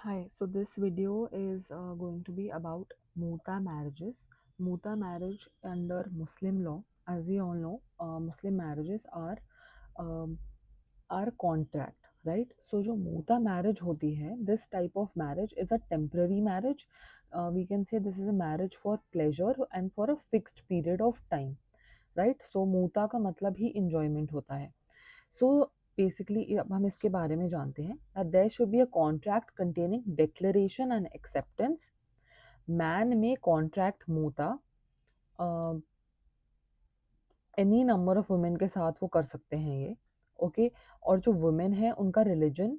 Hi, so this video is going to be about Muta marriages. Muta marriage under Muslim law, as we all know, Muslim marriages um, are contract, right? So जो Muta marriage होती है, this type of marriage is a temporary marriage. We can say this is a marriage for pleasure and for a fixed period of time, right? So Muta का मतलब ही enjoyment होता है. So basically अब हम इसके बारे में जानते हैं that there should be a contract containing declaration and acceptance. Man में कॉन्ट्रैक्ट मूता एनी नंबर ऑफ वुमेन के साथ वो कर सकते हैं ये. ओके और जो वुमेन है उनका रिलीजन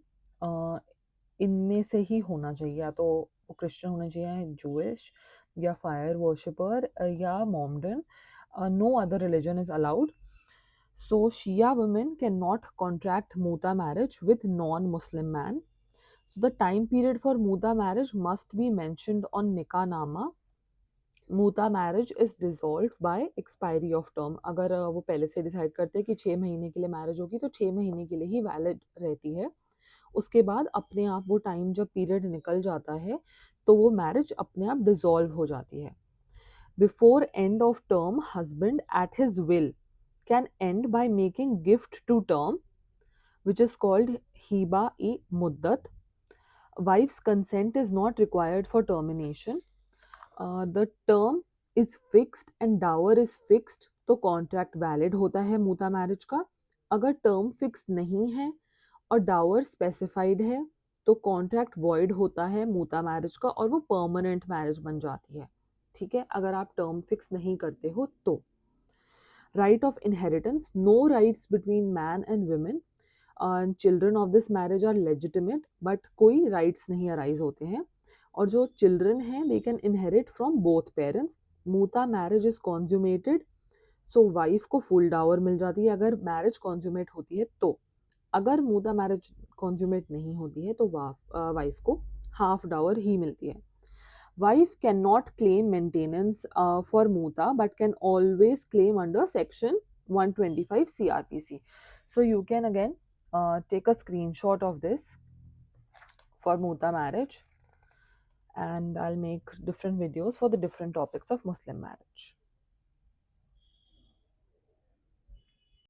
इनमें से ही होना चाहिए, या तो वो क्रिश्चियन होना चाहिए, जूइश या फायर वर्शिपर या Mohammedan. No other religion is allowed. So Shia women cannot contract Muta marriage with non-Muslim man. So the time period for Muta marriage must be mentioned on Nikah Nama. Muta marriage is dissolved by expiry of term. अगर वो पहले से decide करते हैं कि 6 महीने के लिए मैरिज होगी तो 6 महीने के लिए ही वैलिड रहती है. उसके बाद अपने आप वो टाइम जब पीरियड निकल जाता है तो वो मैरिज अपने आप डिसॉल्व हो जाती है. Before end of term, husband at his will can end by making gift to term, which is called hiba-i-muddat. Wife's consent is not required for termination. The term is fixed and dower is fixed, तो contract valid होता है मूता marriage का. अगर term fix नहीं है और Dawar specified है तो कॉन्ट्रैक्ट वॉइड होता है मूता मैरिज का और वो परमानेंट मैरिज बन जाती है. ठीक है, अगर आप टर्म फिक्स नहीं करते हो तो. Right of inheritance, no rights between man and women. Children of this marriage are legitimate but कोई राइट्स नहीं अराइज होते हैं. और जो चिल्ड्रन हैं they can inherit from both parents. मूता marriage is consummated, so wife को फुल डावर मिल जाती है अगर मैरिज कॉन्ज्यूमेट होती है तो. अगर मूता मैरिज कॉन्ज्यूमेट नहीं होती है तो वाइफ को हाफ डावर ही मिलती है. Wife cannot claim maintenance for Muta but can always claim under section 125 CRPC. So you can again take a screenshot of this for Muta marriage, and I'll make different videos for the different topics of Muslim marriage.